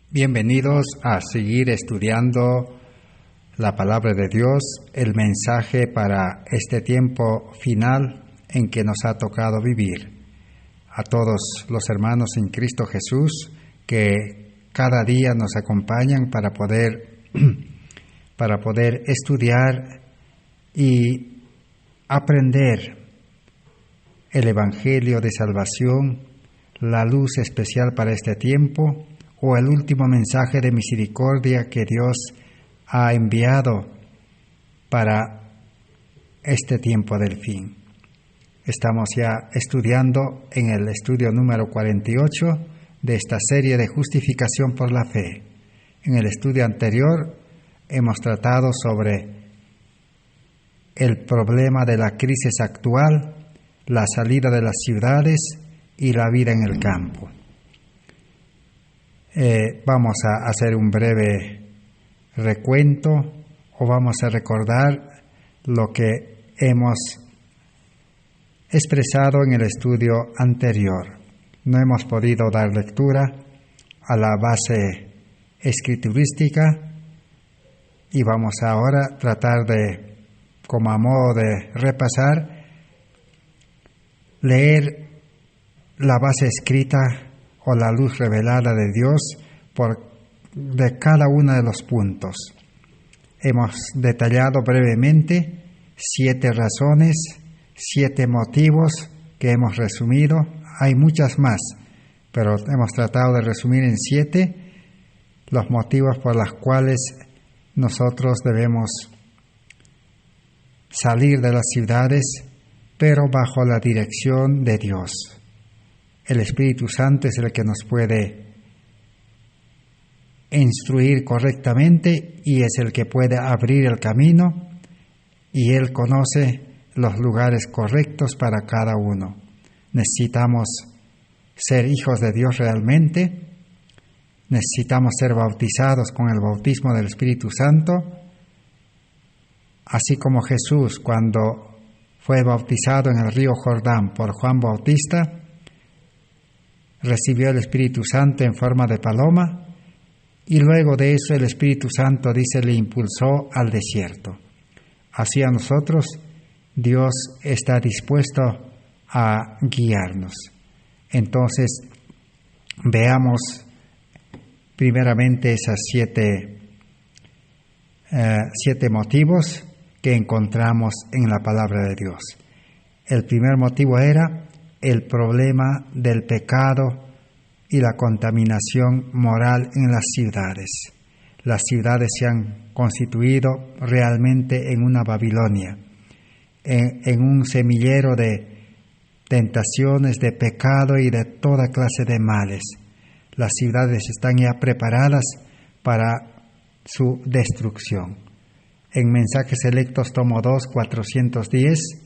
Bienvenidos a seguir estudiando la palabra de Dios, el mensaje para este tiempo final en que nos ha tocado vivir. A todos los hermanos en Cristo Jesús que cada día nos acompañan para poder estudiar y aprender el Evangelio de salvación, la luz especial para este tiempo, o el último mensaje de misericordia que Dios ha enviado para este tiempo del fin. Estamos ya estudiando en el estudio número 48 de esta serie de justificación por la fe. En el estudio anterior hemos tratado sobre el problema de la crisis actual, la salida de las ciudades y la vida en el campo. Vamos a hacer un breve recuento o vamos a recordar lo que hemos expresado en el estudio anterior. No hemos podido dar lectura a la base escriturística y vamos ahora a tratar de, como a modo de repasar, leer la base escrita o la luz revelada de Dios de cada uno de los puntos. Hemos detallado brevemente 7 razones, 7 motivos que hemos resumido. Hay muchas más, pero hemos tratado de resumir en 7 los motivos por los cuales nosotros debemos salir de las ciudades, pero bajo la dirección de Dios. El Espíritu Santo es el que nos puede instruir correctamente y es el que puede abrir el camino, y Él conoce los lugares correctos para cada uno. Necesitamos ser hijos de Dios realmente, necesitamos ser bautizados con el bautismo del Espíritu Santo, así como Jesús cuando fue bautizado en el río Jordán por Juan Bautista, recibió el Espíritu Santo en forma de paloma, y luego de eso el Espíritu Santo, dice, le impulsó al desierto. Así a nosotros Dios está dispuesto a guiarnos. Entonces, veamos primeramente esas 7 motivos que encontramos en la palabra de Dios. El primer motivo era el problema del pecado y la contaminación moral en las ciudades. Las ciudades se han constituido realmente en una Babilonia, en un semillero de tentaciones, de pecado y de toda clase de males. Las ciudades están ya preparadas para su destrucción. En Mensajes Selectos, tomo 2, 410,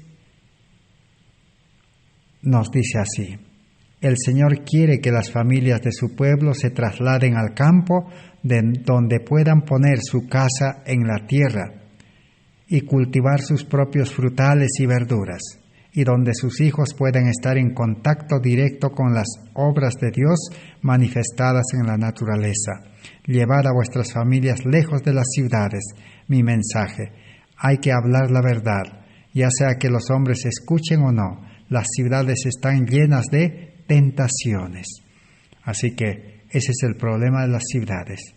nos dice así: el Señor quiere que las familias de su pueblo se trasladen al campo, donde puedan poner su casa en la tierra y cultivar sus propios frutales y verduras, y donde sus hijos puedan estar en contacto directo con las obras de Dios manifestadas en la naturaleza. Llevad a vuestras familias lejos de las ciudades. Mi mensaje: hay que hablar la verdad, ya sea que los hombres escuchen o no. Las ciudades están llenas de tentaciones. Así que ese es el problema de las ciudades.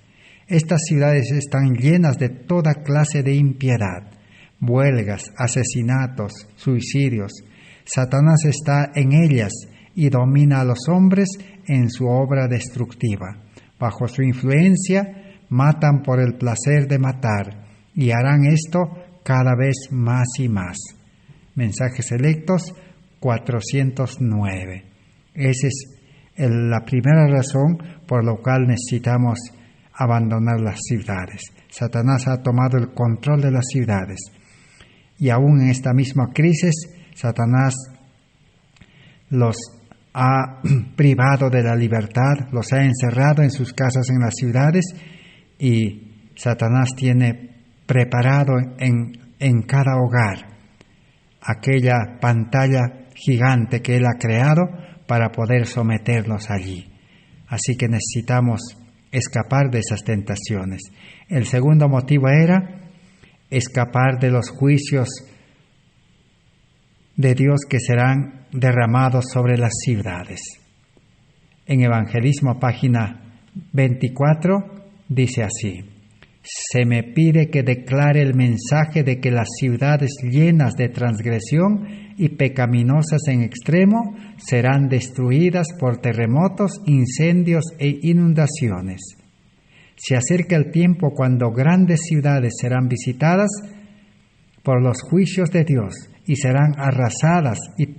Estas ciudades están llenas de toda clase de impiedad, huelgas, asesinatos, suicidios. Satanás está en ellas y domina a los hombres en su obra destructiva. Bajo su influencia, matan por el placer de matar, y harán esto cada vez más y más. Mensajes Selectos 409. Esa es la primera razón por la cual necesitamos abandonar las ciudades. Satanás ha tomado el control de las ciudades. Y aún en esta misma crisis, Satanás los ha privado de la libertad, los ha encerrado en sus casas en las ciudades, y Satanás tiene preparado en cada hogar aquella pantalla gigante que Él ha creado para poder someternos allí. Así que necesitamos escapar de esas tentaciones. El segundo motivo era escapar de los juicios de Dios que serán derramados sobre las ciudades. En Evangelismo, página 24, dice así: se me pide que declare el mensaje de que las ciudades llenas de transgresión y pecaminosas en extremo serán destruidas por terremotos, incendios e inundaciones. Se acerca el tiempo cuando grandes ciudades serán visitadas por los juicios de Dios y serán arrasadas, y a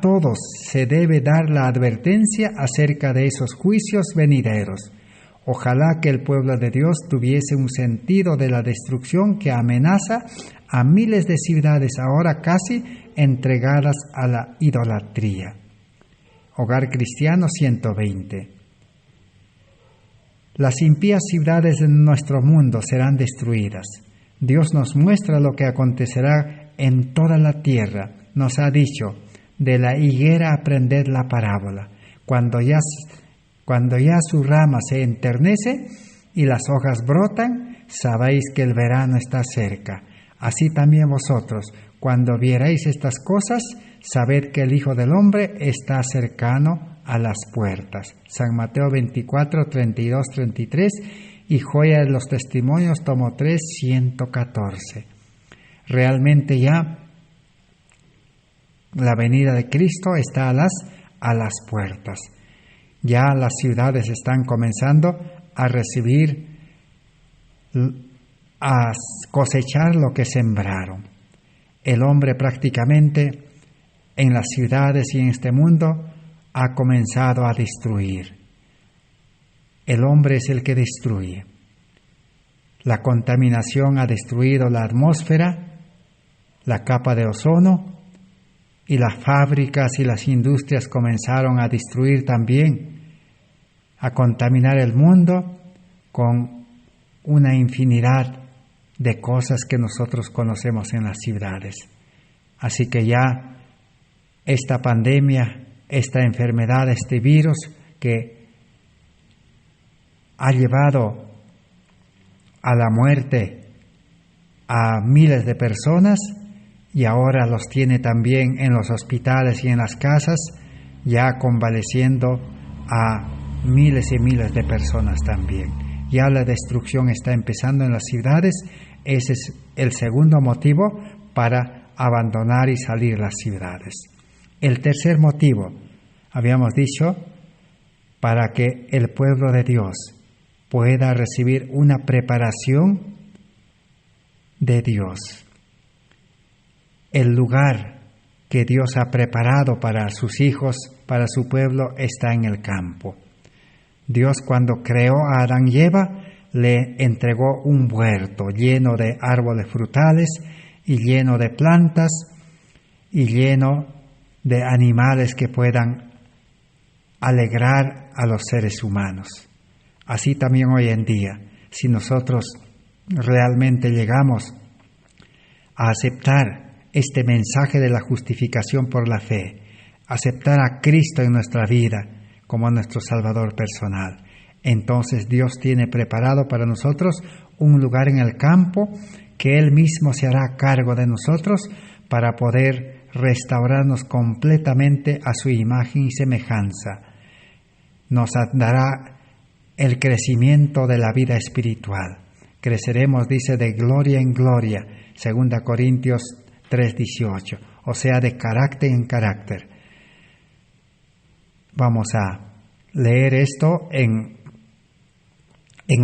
todos se debe dar la advertencia acerca de esos juicios venideros. Ojalá que el pueblo de Dios tuviese un sentido de la destrucción que amenaza a miles de ciudades ahora casi entregadas a la idolatría. Hogar Cristiano 120. Las impías ciudades de nuestro mundo serán destruidas. Dios nos muestra lo que acontecerá en toda la tierra. Nos ha dicho: de la higuera aprended la parábola. Cuando ya su rama se enternece y las hojas brotan, sabéis que el verano está cerca. Así también vosotros, cuando vierais estas cosas, sabed que el Hijo del Hombre está cercano a las puertas. San Mateo 24, 32, 33 y Joya de los Testimonios, tomo 3, 114. Realmente ya la venida de Cristo está a las puertas. Ya las ciudades están comenzando a recibir, a cosechar lo que sembraron. El hombre prácticamente en las ciudades y en este mundo ha comenzado a destruir. El hombre es el que destruye. La contaminación ha destruido la atmósfera, la capa de ozono, y las fábricas y las industrias comenzaron a destruir también, a contaminar el mundo con una infinidad de cosas que nosotros conocemos en las ciudades. Así que ya esta pandemia, esta enfermedad, este virus que ha llevado a la muerte a miles de personas y ahora los tiene también en los hospitales y en las casas, ya convaleciendo a miles y miles de personas también. Ya la destrucción está empezando en las ciudades. Ese es el segundo motivo para abandonar y salir las ciudades. El tercer motivo, habíamos dicho, para que el pueblo de Dios pueda recibir una preparación de Dios. El lugar que Dios ha preparado para sus hijos, para su pueblo, está en el campo. Dios, cuando creó a Adán y Eva, le entregó un huerto lleno de árboles frutales y lleno de plantas y lleno de animales que puedan alegrar a los seres humanos. Así también hoy en día, si nosotros realmente llegamos a aceptar este mensaje de la justificación por la fe, aceptar a Cristo en nuestra vida como nuestro Salvador personal, entonces Dios tiene preparado para nosotros un lugar en el campo que Él mismo se hará cargo de nosotros para poder restaurarnos completamente a su imagen y semejanza. Nos dará el crecimiento de la vida espiritual. Creceremos, dice, de gloria en gloria, 2 Corintios 3:18, o sea, de carácter en carácter. Vamos a leer esto en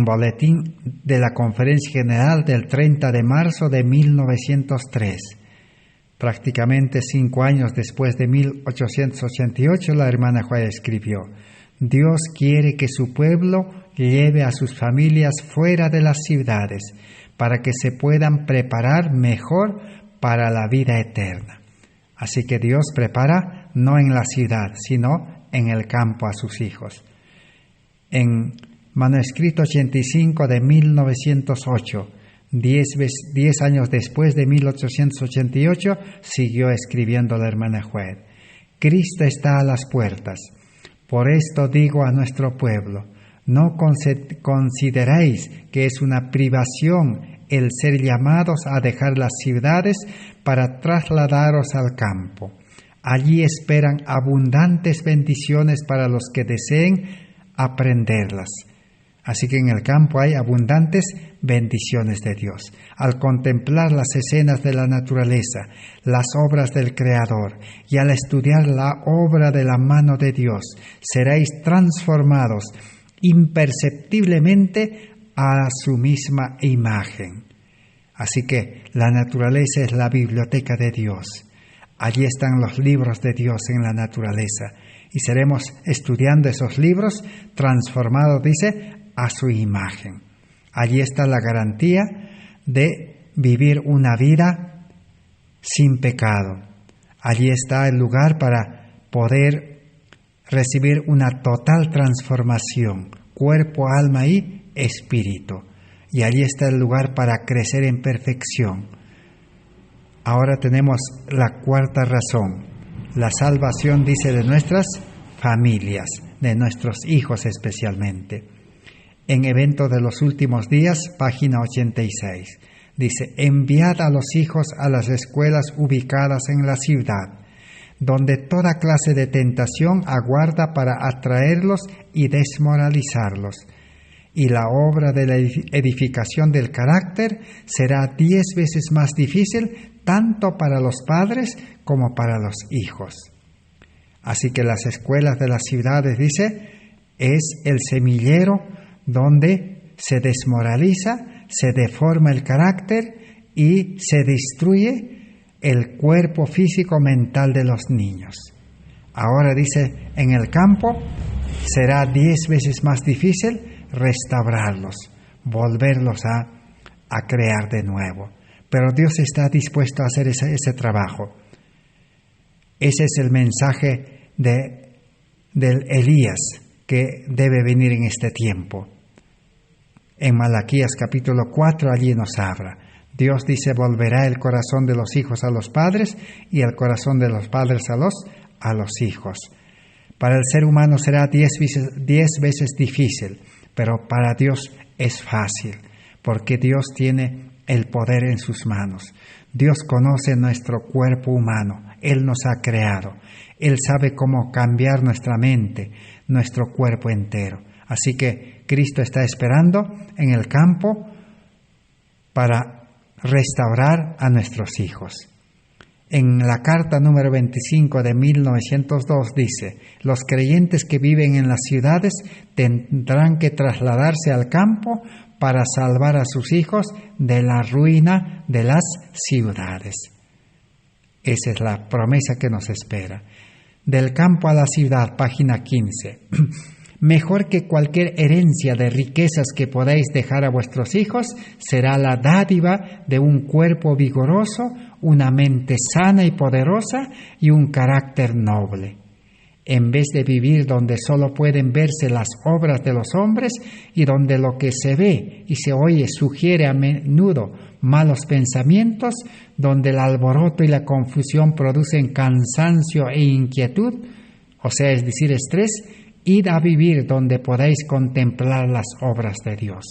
boletín de la Conferencia General del 30 de marzo de 1903. Prácticamente 5 años después de 1888, la hermana Joya escribió: Dios quiere que su pueblo lleve a sus familias fuera de las ciudades para que se puedan preparar mejor para la vida eterna. Así que Dios prepara no en la ciudad, sino en el campo a sus hijos. En manuscrito 85 de 1908, 10 años después de 1888, siguió escribiendo la hermana Jued: Cristo está a las puertas. Por esto digo a nuestro pueblo, no consideréis que es una privación el ser llamados a dejar las ciudades para trasladaros al campo. Allí esperan abundantes bendiciones para los que deseen aprenderlas. Así que en el campo hay abundantes bendiciones de Dios. Al contemplar las escenas de la naturaleza, las obras del Creador, y al estudiar la obra de la mano de Dios, seréis transformados imperceptiblemente a su misma imagen. Así que la naturaleza es la biblioteca de Dios. Allí están los libros de Dios en la naturaleza. Y seremos, estudiando esos libros, transformados, dice, a su imagen. Allí está la garantía de vivir una vida sin pecado. Allí está el lugar para poder recibir una total transformación, cuerpo, alma y espíritu. Y allí está el lugar para crecer en perfección. Ahora tenemos la cuarta razón. La salvación, dice, de nuestras familias, de nuestros hijos especialmente. En Evento de los Últimos Días, página 86, dice: enviad a los hijos a las escuelas ubicadas en la ciudad, donde toda clase de tentación aguarda para atraerlos y desmoralizarlos. Y la obra de la edificación del carácter será 10 veces más difícil, tanto para los padres como para los hijos. Así que las escuelas de las ciudades, dice, es el semillero donde se desmoraliza, se deforma el carácter y se destruye el cuerpo físico mental de los niños. Ahora dice, en el campo será 10 veces más difícil restaurarlos, volverlos a crear de nuevo. Pero Dios está dispuesto a hacer ese trabajo. Ese es el mensaje del Elías que debe venir en este tiempo. En Malaquías capítulo 4 allí nos habla. Dios dice, volverá el corazón de los hijos a los padres y el corazón de los padres a los hijos. Para el ser humano será 10 veces difícil, pero para Dios es fácil, porque Dios tiene el poder en sus manos. Dios conoce nuestro cuerpo humano, Él nos ha creado, Él sabe cómo cambiar nuestra mente, nuestro cuerpo entero. Así que Cristo está esperando en el campo para restaurar a nuestros hijos. En la carta número 25 de 1902 dice: los creyentes que viven en las ciudades tendrán que trasladarse al campo para salvar a sus hijos de la ruina de las ciudades. Esa es la promesa que nos espera. Del campo a la ciudad, página 15. Mejor que cualquier herencia de riquezas que podáis dejar a vuestros hijos será la dádiva de un cuerpo vigoroso, una mente sana y poderosa y un carácter noble. En vez de vivir donde solo pueden verse las obras de los hombres y donde lo que se ve y se oye sugiere a menudo malos pensamientos, donde el alboroto y la confusión producen cansancio e inquietud, o sea, es decir, estrés, id a vivir donde podáis contemplar las obras de Dios.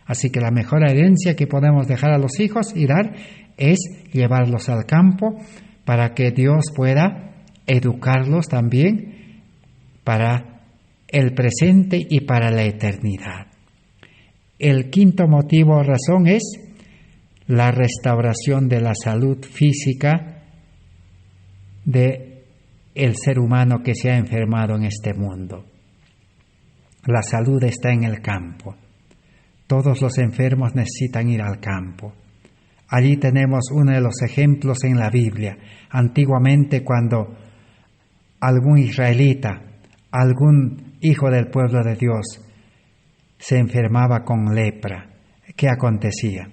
Así que la mejor herencia que podemos dejar a los hijos y dar es llevarlos al campo para que Dios pueda educarlos también para el presente y para la eternidad. El quinto motivo o razón es la restauración de la salud física de el ser humano que se ha enfermado en este mundo. La salud está en el campo. Todos los enfermos necesitan ir al campo. Allí tenemos uno de los ejemplos en la Biblia. Antiguamente, cuando algún israelita, algún hijo del pueblo de Dios, se enfermaba con lepra, ¿qué acontecía?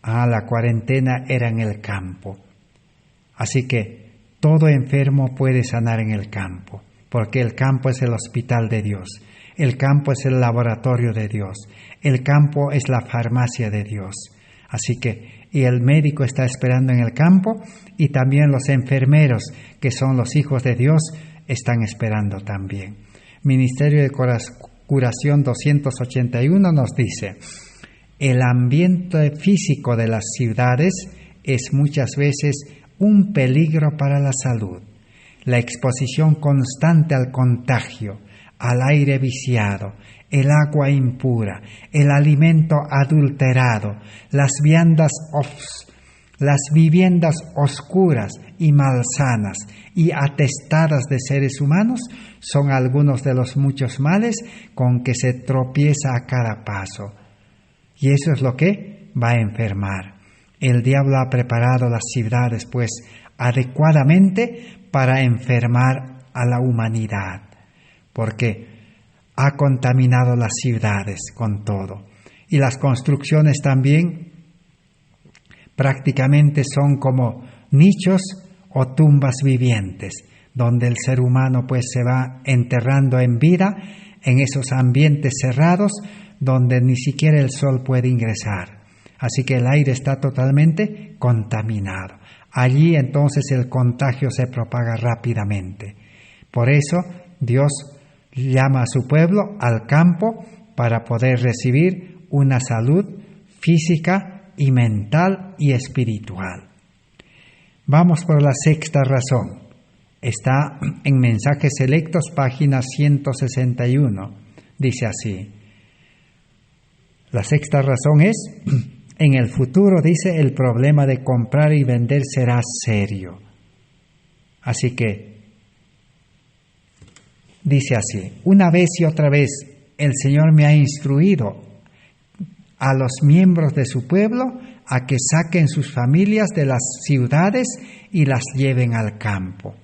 La cuarentena era en el campo. Así que todo enfermo puede sanar en el campo, porque el campo es el hospital de Dios, el campo es el laboratorio de Dios, el campo es la farmacia de Dios. Así que, y el médico está esperando en el campo, y también los enfermeros, que son los hijos de Dios, están esperando también. Ministerio de Curación 281 nos dice: el ambiente físico de las ciudades es muchas veces un peligro para la salud. La exposición constante al contagio, al aire viciado, el agua impura, el alimento adulterado, las viviendas oscuras y malsanas y atestadas de seres humanos son algunos de los muchos males con que se tropieza a cada paso. Y eso es lo que va a enfermar. El diablo ha preparado las ciudades, pues, adecuadamente para enfermar a la humanidad, porque ha contaminado las ciudades con todo. Y las construcciones también prácticamente son como nichos o tumbas vivientes, donde el ser humano pues se va enterrando en vida en esos ambientes cerrados donde ni siquiera el sol puede ingresar. Así que el aire está totalmente contaminado. Allí entonces el contagio se propaga rápidamente. Por eso Dios llama a su pueblo al campo para poder recibir una salud física y mental y espiritual. Vamos por la sexta razón. Está en Mensajes Selectos, página 161. Dice así. La sexta razón es: en el futuro, dice, el problema de comprar y vender será serio. Así que, dice así: una vez y otra vez el Señor me ha instruido a los miembros de su pueblo a que saquen sus familias de las ciudades y las lleven al campo,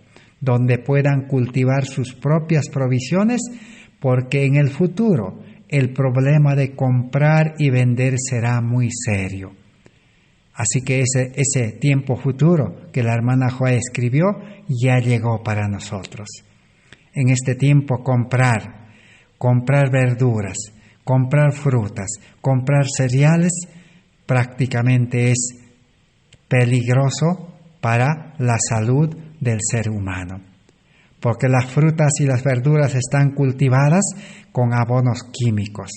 donde puedan cultivar sus propias provisiones, porque en el futuro el problema de comprar y vender será muy serio. Así que ese tiempo futuro que la hermana Joa escribió ya llegó para nosotros. En este tiempo comprar verduras, comprar frutas, comprar cereales, prácticamente es peligroso para la salud del ser humano, porque las frutas y las verduras están cultivadas con abonos químicos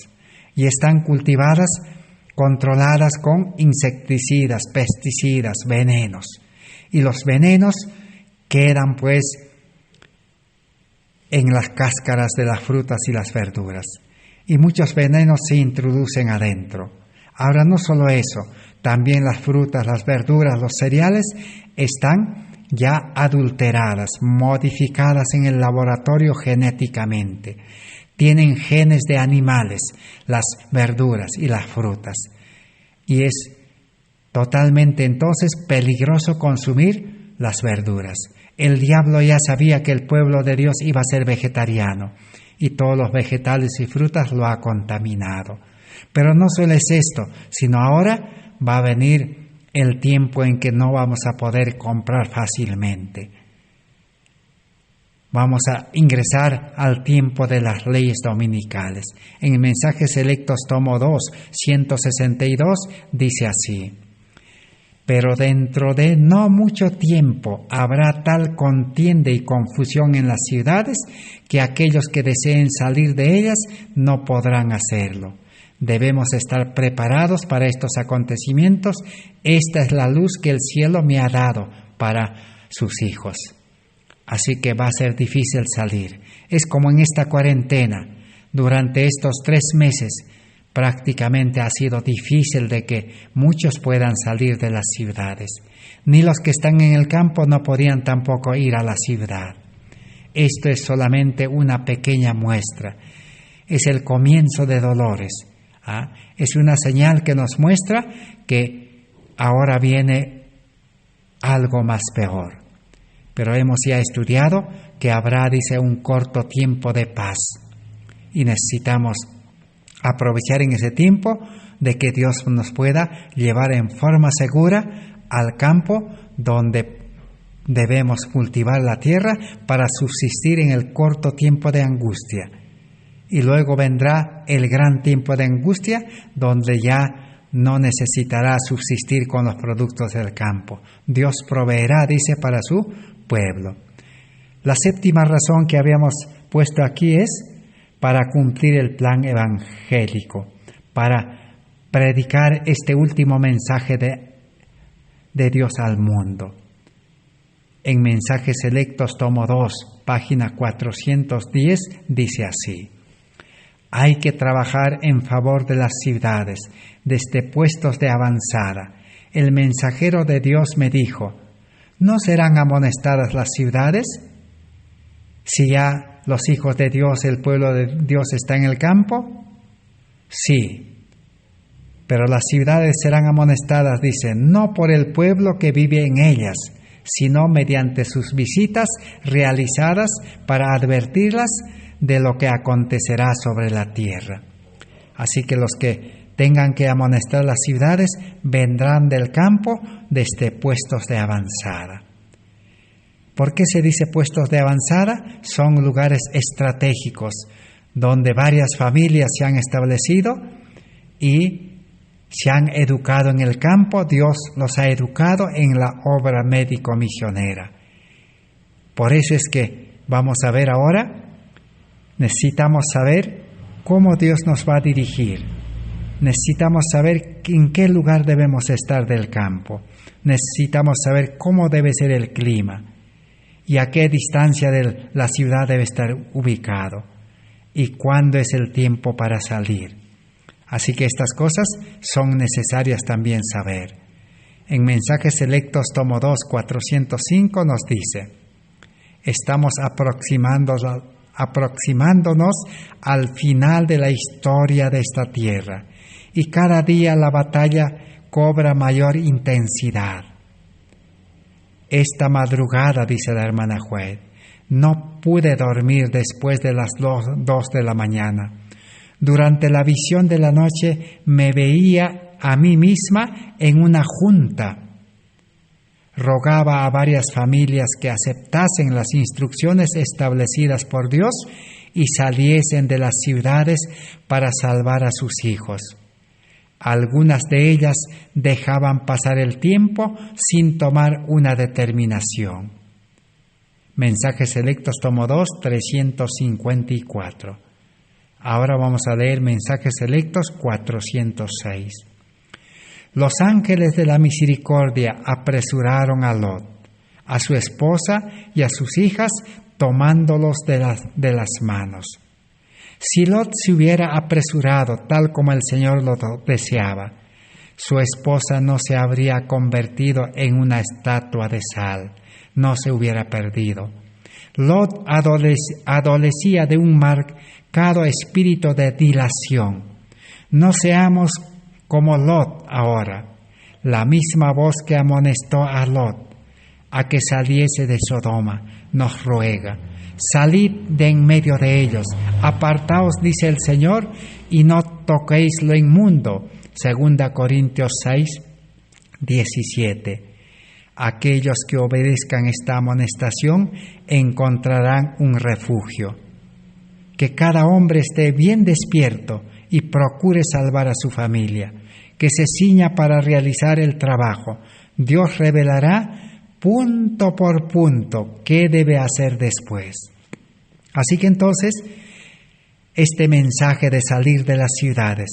y están cultivadas, controladas con insecticidas, pesticidas, venenos. Y los venenos quedan pues en las cáscaras de las frutas y las verduras. Y muchos venenos se introducen adentro. Ahora no solo eso, también las frutas, las verduras, los cereales están ya adulteradas, modificadas en el laboratorio genéticamente. Tienen genes de animales, las verduras y las frutas. Y es totalmente entonces peligroso consumir las verduras. El diablo ya sabía que el pueblo de Dios iba a ser vegetariano y todos los vegetales y frutas lo ha contaminado. Pero no solo es esto, sino ahora va a venir el tiempo en que no vamos a poder comprar fácilmente. Vamos a ingresar al tiempo de las leyes dominicales. En Mensajes Selectos, tomo 2, 162, dice así: pero dentro de no mucho tiempo habrá tal contienda y confusión en las ciudades que aquellos que deseen salir de ellas no podrán hacerlo. Debemos estar preparados para estos acontecimientos. Esta es la luz que el cielo me ha dado para sus hijos. Así que va a ser difícil salir. Es como en esta cuarentena. Durante estos 3 meses prácticamente ha sido difícil de que muchos puedan salir de las ciudades. Ni los que están en el campo no podían tampoco ir a la ciudad. Esto es solamente una pequeña muestra. Es el comienzo de dolores. Es una señal que nos muestra que ahora viene algo más peor. Pero hemos ya estudiado que habrá, dice, un corto tiempo de paz. Y necesitamos aprovechar en ese tiempo de que Dios nos pueda llevar en forma segura al campo donde debemos cultivar la tierra para subsistir en el corto tiempo de angustia. Y luego vendrá el gran tiempo de angustia donde ya no necesitará subsistir con los productos del campo. Dios proveerá, dice, para su pueblo. La séptima razón que habíamos puesto aquí es para cumplir el plan evangélico, para predicar este último mensaje de Dios al mundo. En Mensajes Selectos, tomo 2, página 410, dice así: hay que trabajar en favor de las ciudades, desde puestos de avanzada. El mensajero de Dios me dijo: ¿no serán amonestadas las ciudades? Si ya los hijos de Dios, el pueblo de Dios está en el campo. Sí, pero las ciudades serán amonestadas, dice, no por el pueblo que vive en ellas, sino mediante sus visitas realizadas para advertirlas de lo que acontecerá sobre la tierra. Así que los que tengan que amonestar las ciudades vendrán del campo desde puestos de avanzada. ¿Por qué se dice puestos de avanzada? Son lugares estratégicos donde varias familias se han establecido y se han educado en el campo. Dios los ha educado en la obra médico-misionera. Por eso es que vamos a ver ahora, necesitamos saber cómo Dios nos va a dirigir. Necesitamos saber en qué lugar debemos estar del campo. Necesitamos saber cómo debe ser el clima y a qué distancia de la ciudad debe estar ubicado y cuándo es el tiempo para salir. Así que estas cosas son necesarias también saber. En Mensajes Selectos, tomo 2, 405 nos dice: estamos aproximándonos al final de la historia de esta tierra y cada día la batalla cobra mayor intensidad. Esta madrugada, dice la hermana Jued, no pude dormir después de las 2 de la mañana. Durante la visión de la noche me veía a mí misma en una junta. Rogaba a varias familias que aceptasen las instrucciones establecidas por Dios y saliesen de las ciudades para salvar a sus hijos. Algunas de ellas dejaban pasar el tiempo sin tomar una determinación. Mensajes Selectos, tomo 2, 354. Ahora vamos a leer Mensajes Selectos 406. Los ángeles de la misericordia apresuraron a Lot, a su esposa y a sus hijas, tomándolos de las manos. Si Lot se hubiera apresurado tal como el Señor lo deseaba, su esposa no se habría convertido en una estatua de sal, no se hubiera perdido. Lot adolecía de un marcado espíritu de dilación. No seamos como Lot ahora. La misma voz que amonestó a Lot a que saliese de Sodoma nos ruega: salid de en medio de ellos, apartaos, dice el Señor, y no toquéis lo inmundo. 2 Corintios 6, 17. Aquellos que obedezcan esta amonestación encontrarán un refugio. Que cada hombre esté bien despierto y procure salvar a su familia, que se ciña para realizar el trabajo. Dios revelará punto por punto qué debe hacer después. Así que entonces, este mensaje de salir de las ciudades,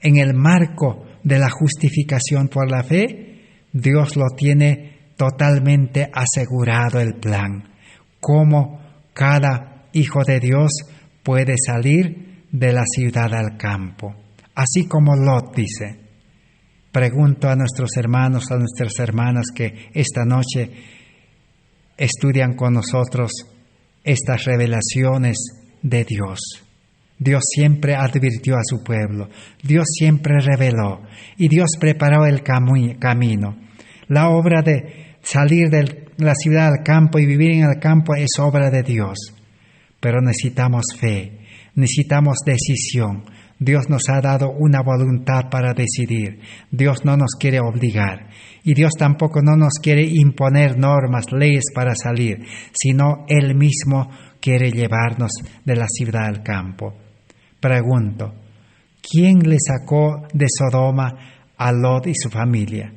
en el marco de la justificación por la fe, Dios lo tiene totalmente asegurado el plan. Cómo cada hijo de Dios puede salir de la ciudad al campo. Así como Lot dice. Pregunto a nuestros hermanos, a nuestras hermanas que esta noche estudian con nosotros estas revelaciones de Dios. Dios siempre advirtió a su pueblo, Dios siempre reveló y Dios preparó el camino. La obra de salir de la ciudad al campo y vivir en el campo es obra de Dios, pero necesitamos fe, necesitamos decisión. Dios nos ha dado una voluntad para decidir. Dios no nos quiere obligar. Y Dios tampoco no nos quiere imponer normas, leyes para salir, sino Él mismo quiere llevarnos de la ciudad al campo. Pregunto, ¿quién le sacó de Sodoma a Lot y su familia?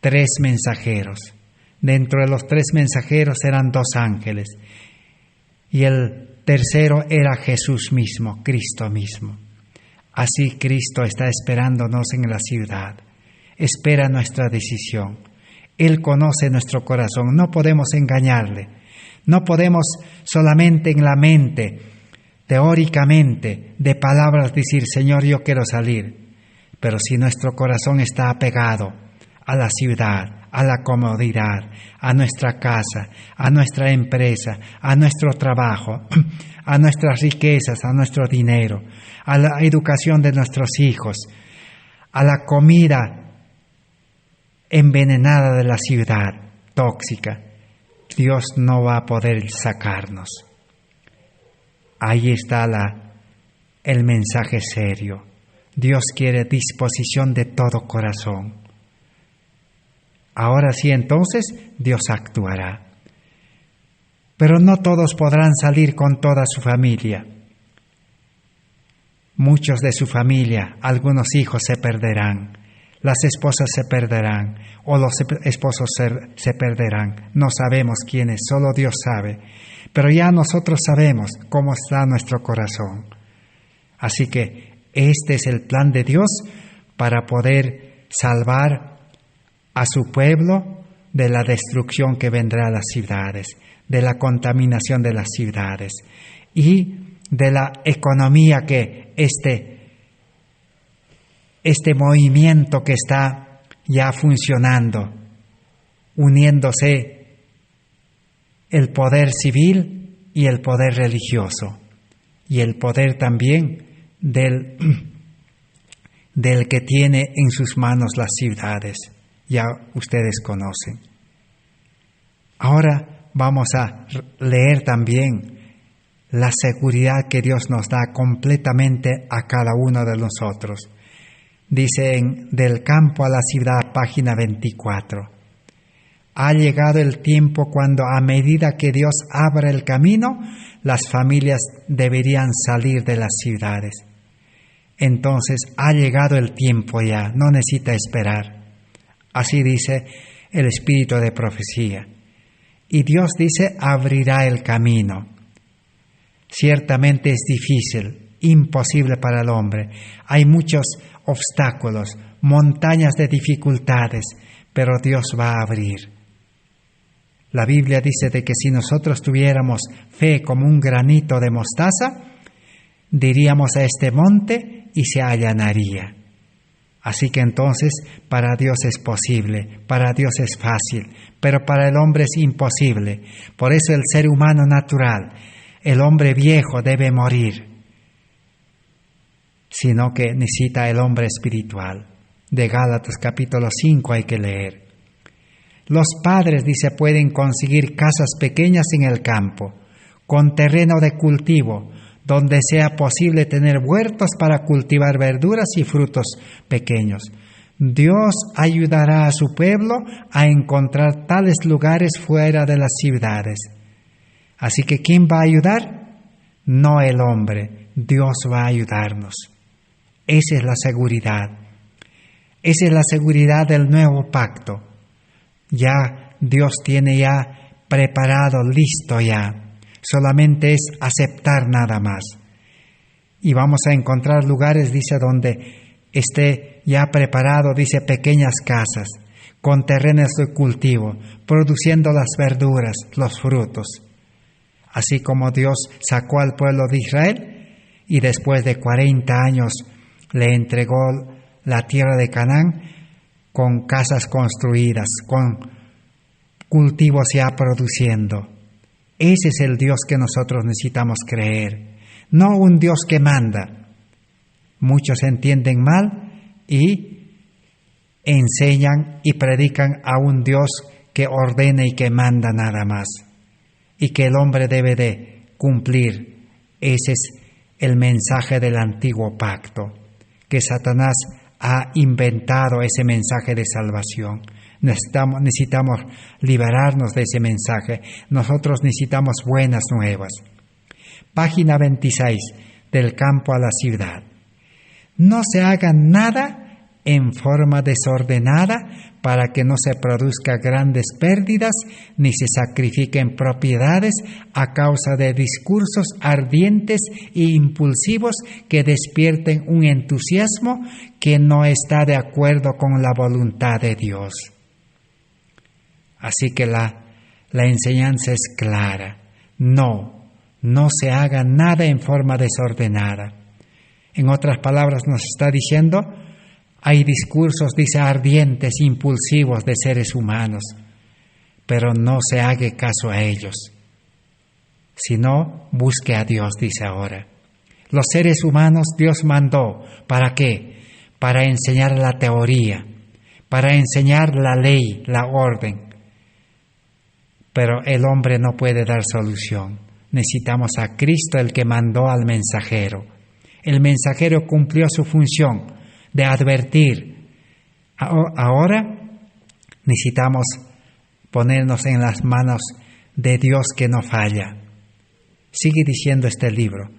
3 mensajeros. Dentro de los 3 mensajeros eran 2 ángeles. Y el Tercero era Jesús mismo, Cristo mismo. Así Cristo está esperándonos en la ciudad. Espera nuestra decisión. Él conoce nuestro corazón. No podemos engañarle. No podemos solamente en la mente, teóricamente, de palabras decir, Señor, yo quiero salir. Pero si nuestro corazón está apegado a la ciudad, a la comodidad, a nuestra casa, a nuestra empresa, a nuestro trabajo, a nuestras riquezas, a nuestro dinero, a la educación de nuestros hijos, a la comida envenenada de la ciudad, tóxica, Dios no va a poder sacarnos. Ahí está el mensaje serio. Dios quiere disposición de todo corazón. Ahora sí, entonces, Dios actuará. Pero no todos podrán salir con toda su familia. Muchos de su familia, algunos hijos se perderán, las esposas se perderán, o los esposos se perderán. No sabemos quiénes, solo Dios sabe. Pero ya nosotros sabemos cómo está nuestro corazón. Así que este es el plan de Dios para poder salvar a su pueblo de la destrucción que vendrá a las ciudades, de la contaminación de las ciudades y de la economía que este movimiento que está ya funcionando, uniéndose el poder civil y el poder religioso y el poder también del que tiene en sus manos las ciudades. Ya ustedes conocen. Ahora vamos a leer también la seguridad que Dios nos da completamente a cada uno de nosotros. Dice del campo a la ciudad, página 24. Ha llegado el tiempo cuando a medida que Dios abra el camino, las familias deberían salir de las ciudades. Entonces ha llegado el tiempo ya, no necesita esperar. Así dice el espíritu de profecía. Y Dios dice, abrirá el camino. Ciertamente es difícil, imposible para el hombre. Hay muchos obstáculos, montañas de dificultades, pero Dios va a abrir. La Biblia dice de que si nosotros tuviéramos fe como un granito de mostaza, diríamos a este monte y se allanaría. Así que entonces para Dios es posible, para Dios es fácil, pero para el hombre es imposible. Por eso el ser humano natural, el hombre viejo debe morir, sino que necesita el hombre espiritual. De Gálatas capítulo 5 hay que leer. Los padres, dice, pueden conseguir casas pequeñas en el campo, con terreno de cultivo, donde sea posible tener huertos para cultivar verduras y frutos pequeños. Dios ayudará a su pueblo a encontrar tales lugares fuera de las ciudades. Así que ¿quién va a ayudar? No el hombre, Dios va a ayudarnos. Esa es la seguridad. Esa es la seguridad del nuevo pacto. Ya Dios tiene ya preparado, listo ya. Solamente es aceptar nada más. Y vamos a encontrar lugares, dice, donde esté ya preparado, dice, pequeñas casas, con terrenos de cultivo, produciendo las verduras, los frutos. Así como Dios sacó al pueblo de Israel y después de 40 años le entregó la tierra de Canaán con casas construidas, con cultivos ya produciendo. Ese es el Dios que nosotros necesitamos creer, no un Dios que manda. Muchos entienden mal y enseñan y predican a un Dios que ordena y que manda nada más, y que el hombre debe de cumplir. Ese es el mensaje del antiguo pacto, que Satanás ha inventado ese mensaje de salvación. Necesitamos liberarnos de ese mensaje. Nosotros necesitamos buenas nuevas. Página 26, del campo a la ciudad. No se haga nada en forma desordenada para que no se produzcan grandes pérdidas ni se sacrifiquen propiedades a causa de discursos ardientes e impulsivos que despierten un entusiasmo que no está de acuerdo con la voluntad de Dios. Así que la enseñanza es clara. No se haga nada en forma desordenada. En otras palabras nos está diciendo, hay discursos, dice, ardientes, impulsivos de seres humanos, pero no se haga caso a ellos. Sino, busque a Dios, dice ahora. Los seres humanos Dios mandó, ¿para qué? Para enseñar la teoría, para enseñar la ley, la orden. Pero el hombre no puede dar solución. Necesitamos a Cristo, el que mandó al mensajero. El mensajero cumplió su función de advertir. Ahora necesitamos ponernos en las manos de Dios que no falla. Sigue diciendo este libro,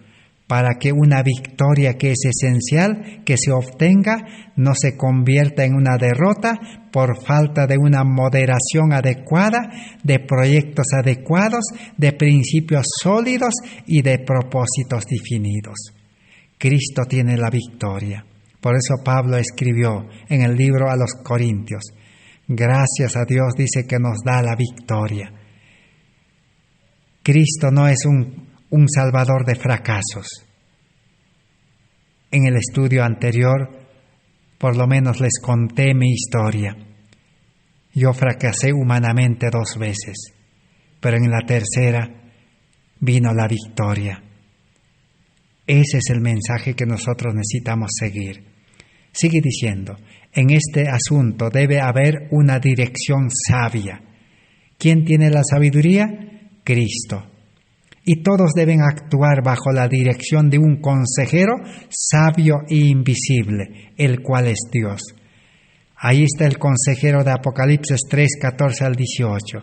para que una victoria que es esencial que se obtenga no se convierta en una derrota por falta de una moderación adecuada, de proyectos adecuados, de principios sólidos y de propósitos definidos. Cristo tiene la victoria. Por eso Pablo escribió en el libro a los Corintios, gracias a Dios dice que nos da la victoria. Cristo no es un salvador de fracasos. En el estudio anterior, por lo menos les conté mi historia. Yo fracasé humanamente 2 veces, pero en la tercera vino la victoria. Ese es el mensaje que nosotros necesitamos seguir. Sigue diciendo, en este asunto debe haber una dirección sabia. ¿Quién tiene la sabiduría? Cristo. Y todos deben actuar bajo la dirección de un consejero sabio e invisible, el cual es Dios. Ahí está el consejero de Apocalipsis 3, 14 al 18.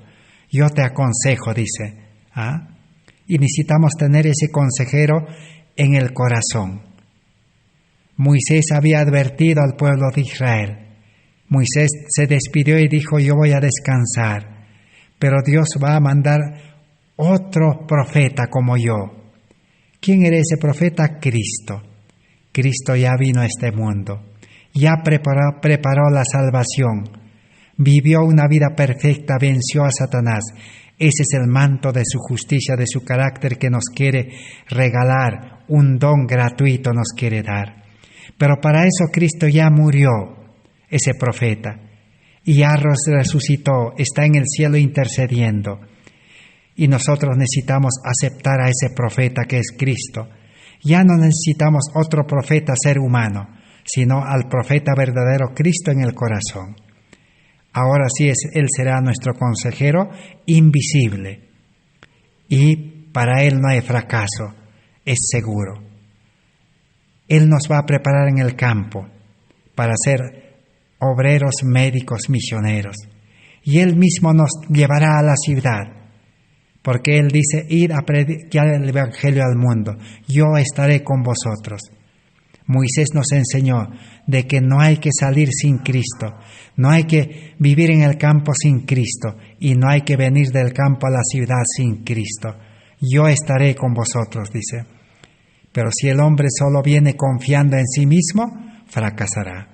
Yo te aconsejo, dice. Y necesitamos tener ese consejero en el corazón. Moisés había advertido al pueblo de Israel. Moisés se despidió y dijo, yo voy a descansar, pero Dios va a mandar otro profeta como yo. ¿Quién era ese profeta? Cristo. Cristo ya vino a este mundo, ya preparó la salvación, vivió una vida perfecta, venció a Satanás. Ese es el manto de su justicia, de su carácter que nos quiere regalar, un don gratuito nos quiere dar. Pero para eso Cristo ya murió, ese profeta, y ya resucitó, está en el cielo intercediendo. Y nosotros necesitamos aceptar a ese profeta que es Cristo. Ya no necesitamos otro profeta ser humano, sino al profeta verdadero Cristo en el corazón. Ahora sí, Él será nuestro consejero invisible. Y para Él no hay fracaso, es seguro. Él nos va a preparar en el campo para ser obreros, médicos, misioneros. Y Él mismo nos llevará a la ciudad. Porque Él dice, id a predicar el Evangelio al mundo, yo estaré con vosotros. Moisés nos enseñó de que no hay que salir sin Cristo, no hay que vivir en el campo sin Cristo y no hay que venir del campo a la ciudad sin Cristo. Yo estaré con vosotros, dice. Pero si el hombre solo viene confiando en sí mismo, fracasará.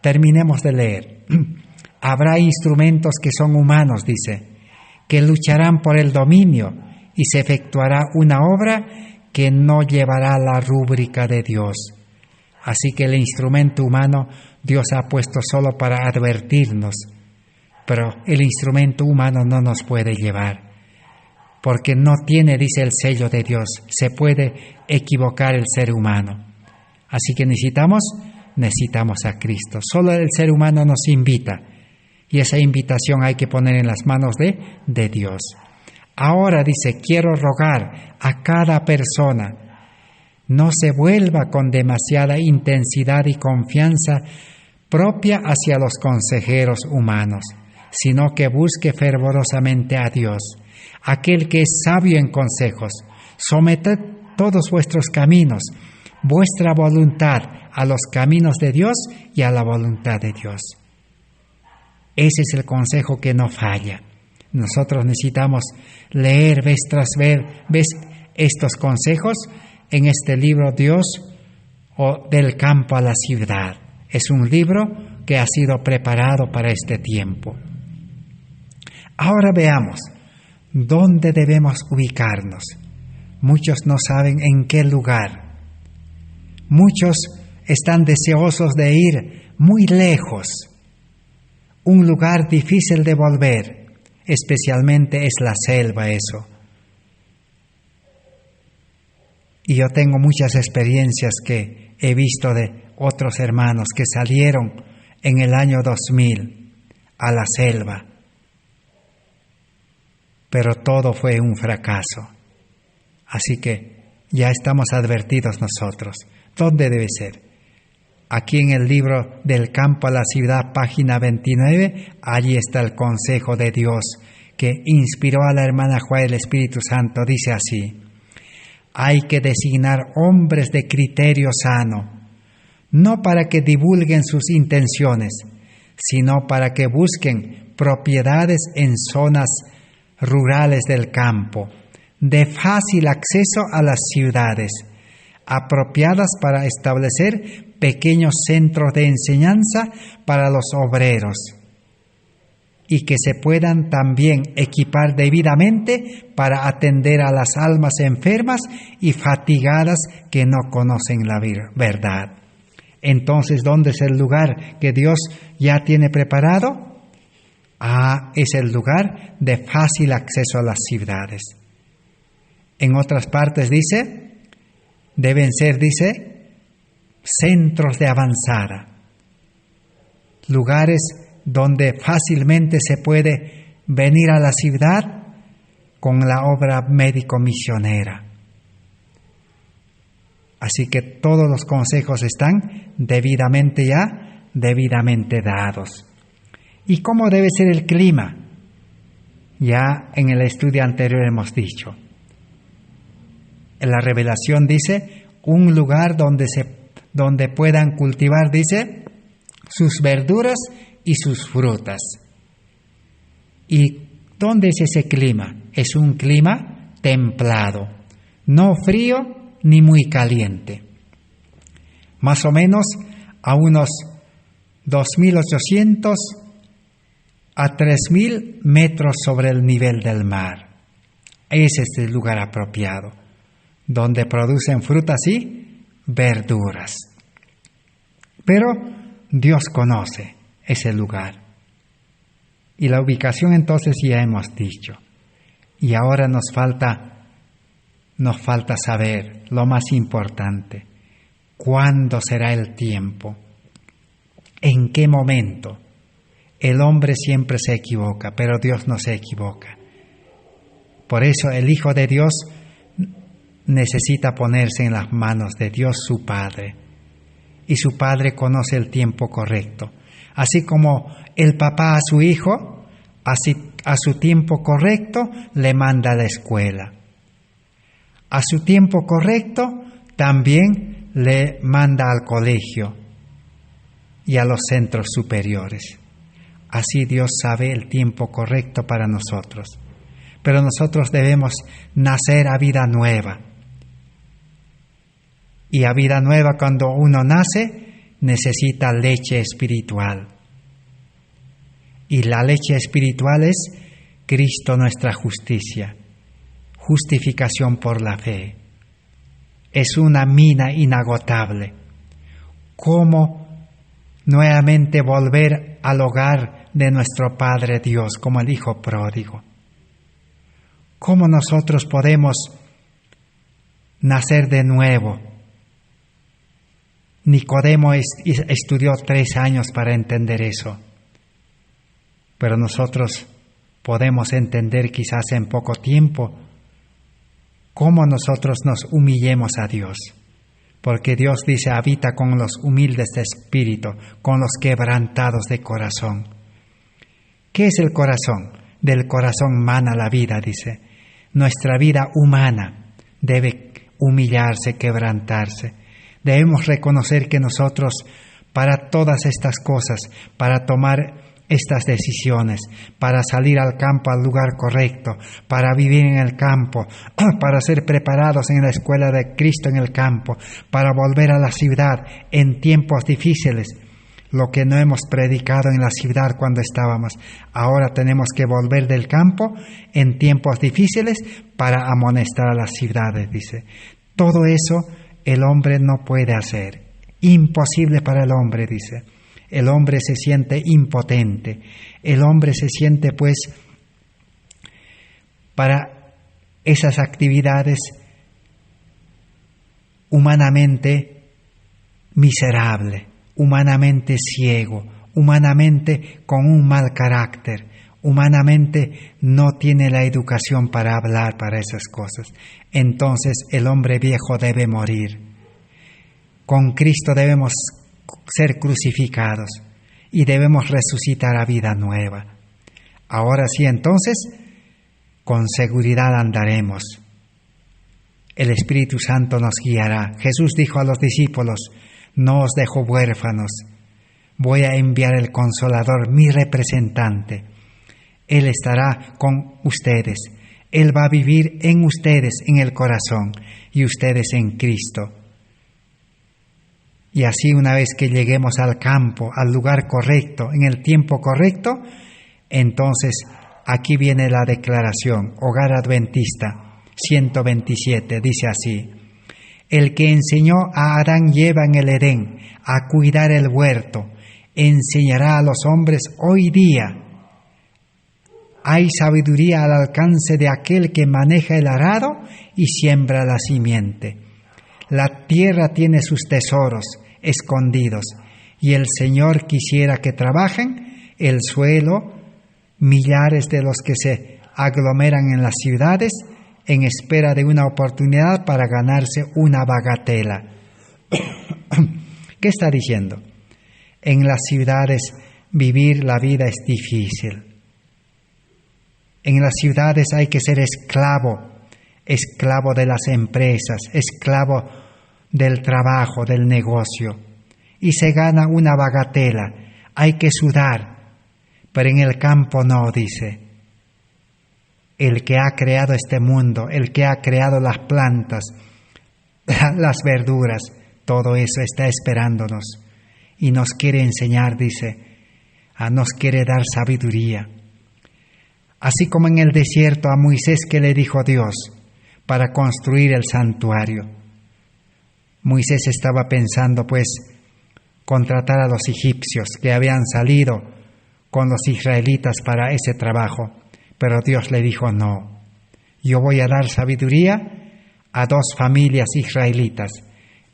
Terminemos de leer. Habrá instrumentos que son humanos, dice, que lucharán por el dominio y se efectuará una obra que no llevará la rúbrica de Dios. Así que el instrumento humano Dios ha puesto solo para advertirnos, pero el instrumento humano no nos puede llevar, porque no tiene, dice, el sello de Dios. Se puede equivocar el ser humano. Así que necesitamos a Cristo. Solo el ser humano nos invita, y esa invitación hay que poner en las manos de Dios. Ahora, dice, quiero rogar a cada persona, no se vuelva con demasiada intensidad y confianza propia hacia los consejeros humanos, sino que busque fervorosamente a Dios, aquel que es sabio en consejos. Someted todos vuestros caminos, vuestra voluntad a los caminos de Dios y a la voluntad de Dios. Ese es el consejo que no falla. Nosotros necesitamos leer vez tras vez estos consejos en este libro Dios o del campo a la ciudad. Es un libro que ha sido preparado para este tiempo. Ahora veamos dónde debemos ubicarnos. Muchos no saben en qué lugar. Muchos están deseosos de ir muy lejos. Un lugar difícil de volver, especialmente es la selva eso. Y yo tengo muchas experiencias que he visto de otros hermanos que salieron en el año 2000 a la selva, pero todo fue un fracaso. Así que ya estamos advertidos nosotros. ¿Dónde debe ser? Aquí en el libro Del campo a la ciudad, página 29, allí está el consejo de Dios que inspiró a la hermana Juana el Espíritu Santo. Dice así: hay que designar hombres de criterio sano, no para que divulguen sus intenciones, sino para que busquen propiedades en zonas rurales del campo, de fácil acceso a las ciudades, apropiadas para establecer pequeños centros de enseñanza para los obreros, y que se puedan también equipar debidamente para atender a las almas enfermas y fatigadas que no conocen la verdad. Entonces, ¿dónde es el lugar que Dios ya tiene preparado? Es el lugar de fácil acceso a las ciudades. En otras partes deben ser, centros de avanzada, lugares donde fácilmente se puede venir a la ciudad con la obra médico-misionera. Así que todos los consejos están debidamente dados. ¿Y cómo debe ser el clima? Ya en el estudio anterior hemos dicho. En la revelación dice, un lugar donde puedan cultivar, sus verduras y sus frutas. ¿Y dónde es ese clima? Es un clima templado, no frío ni muy caliente. Más o menos a unos 2.800 a 3.000 metros sobre el nivel del mar. Ese es el lugar apropiado, donde producen frutas y verduras. Pero Dios conoce ese lugar. Y la ubicación entonces ya hemos dicho. Y ahora nos falta saber lo más importante. ¿Cuándo será el tiempo? ¿En qué momento? El hombre siempre se equivoca, pero Dios no se equivoca. Por eso el Hijo de Dios necesita ponerse en las manos de Dios su Padre. Y su Padre conoce el tiempo correcto. Así como el papá a su hijo, así a su tiempo correcto le manda a la escuela. A su tiempo correcto también le manda al colegio y a los centros superiores. Así Dios sabe el tiempo correcto para nosotros. Pero nosotros debemos nacer a vida nueva. Y a vida nueva, cuando uno nace, necesita leche espiritual. Y la leche espiritual es Cristo nuestra justicia, justificación por la fe. Es una mina inagotable. ¿Cómo nuevamente volver al hogar de nuestro Padre Dios como el Hijo pródigo? ¿Cómo nosotros podemos nacer de nuevo? Nicodemo estudió 3 años para entender eso. Pero nosotros podemos entender quizás en poco tiempo cómo nosotros nos humillemos a Dios. Porque Dios dice, habita con los humildes de espíritu, con los quebrantados de corazón. ¿Qué es el corazón? Del corazón mana la vida, dice. Nuestra vida humana debe humillarse, quebrantarse. Debemos reconocer que nosotros, para todas estas cosas, para tomar estas decisiones, para salir al campo, al lugar correcto, para vivir en el campo, para ser preparados en la escuela de Cristo en el campo, para volver a la ciudad en tiempos difíciles, lo que no hemos predicado en la ciudad cuando estábamos, ahora tenemos que volver del campo en tiempos difíciles para amonestar a las ciudades, dice. Todo eso el hombre no puede hacer, imposible para el hombre, dice. El hombre se siente impotente, el hombre se siente pues para esas actividades humanamente miserable, humanamente ciego, humanamente con un mal carácter, humanamente no tiene la educación para hablar para esas cosas. Entonces el hombre viejo debe morir. Con Cristo debemos ser crucificados y debemos resucitar a vida nueva. Ahora sí, entonces, con seguridad andaremos. El Espíritu Santo nos guiará. Jesús dijo a los discípulos: no os dejo huérfanos, voy a enviar el Consolador, mi representante. Él estará con ustedes, Él va a vivir en ustedes, en el corazón, y ustedes en Cristo. Y así, una vez que lleguemos al campo, al lugar correcto, en el tiempo correcto, entonces aquí viene la declaración, Hogar Adventista 127, dice así: el que enseñó a Adán y Eva en el Edén a cuidar el huerto, enseñará a los hombres hoy día. Hay sabiduría al alcance de aquel que maneja el arado y siembra la simiente. La tierra tiene sus tesoros escondidos, y el Señor quisiera que trabajen el suelo millares de los que se aglomeran en las ciudades en espera de una oportunidad para ganarse una bagatela. ¿Qué está diciendo? En las ciudades vivir la vida es difícil. En las ciudades hay que ser esclavo de las empresas, esclavo del trabajo, del negocio, y se gana una bagatela. Hay que sudar, pero en el campo no, dice. El que ha creado este mundo, el que ha creado las plantas, las verduras, todo eso está esperándonos y nos quiere enseñar, dice, nos quiere dar sabiduría. Así como en el desierto a Moisés, que le dijo Dios para construir el santuario. Moisés estaba pensando pues contratar a los egipcios que habían salido con los israelitas para ese trabajo, pero Dios le dijo: no, yo voy a dar sabiduría a 2 familias israelitas,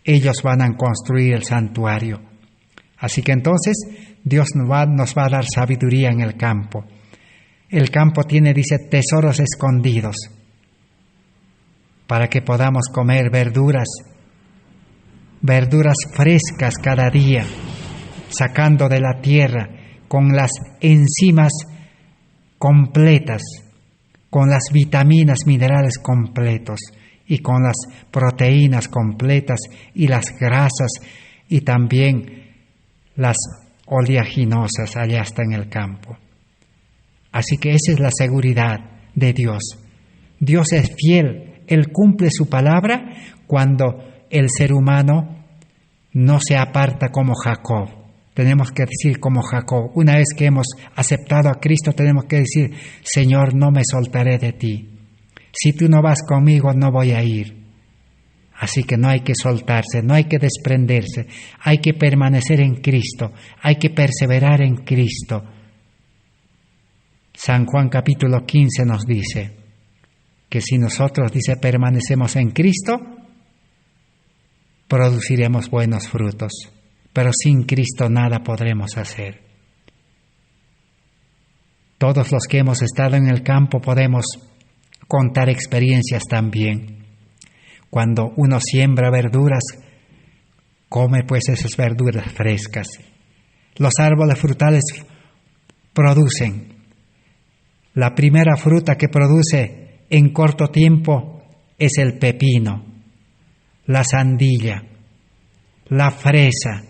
ellos van a construir el santuario. Así que entonces Dios nos va a dar sabiduría en el campo. El campo tiene, dice, tesoros escondidos para que podamos comer verduras frescas cada día, sacando de la tierra con las enzimas completas, con las vitaminas, minerales completos y con las proteínas completas y las grasas y también las oleaginosas allá está en el campo. Así que esa es la seguridad de Dios. Dios es fiel, Él cumple su palabra cuando el ser humano no se aparta como Jacob. Tenemos que decir como Jacob, una vez que hemos aceptado a Cristo, tenemos que decir: Señor, no me soltaré de ti. Si tú no vas conmigo, no voy a ir. Así que no hay que soltarse, no hay que desprenderse, hay que permanecer en Cristo, hay que perseverar en Cristo. San Juan capítulo 15 nos dice que si nosotros, dice, permanecemos en Cristo, produciremos buenos frutos, pero sin Cristo nada podremos hacer. Todos los que hemos estado en el campo podemos contar experiencias también. Cuando uno siembra verduras, come pues esas verduras frescas. Los árboles frutales producen. La primera fruta que produce en corto tiempo es el pepino, la sandía, la fresa,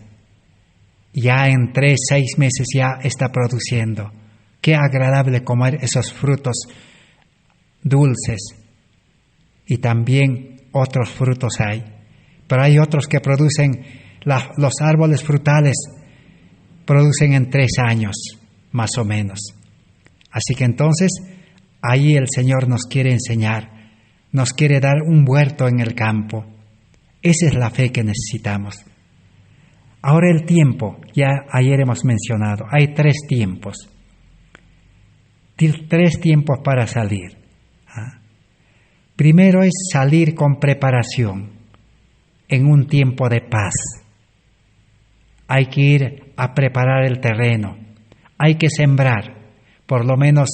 ya en 3, 6 meses ya está produciendo. Qué agradable comer esos frutos dulces. Y también otros frutos hay. Pero hay otros que producen, los árboles frutales producen en 3 años, más o menos. Así que entonces, ahí el Señor nos quiere enseñar, nos quiere dar un huerto en el campo. Esa es la fe que necesitamos. Ahora el tiempo, ya ayer hemos mencionado, hay 3 tiempos. 3 tiempos para salir. Primero es salir con preparación, en un tiempo de paz. Hay que ir a preparar el terreno, hay que sembrar, por lo menos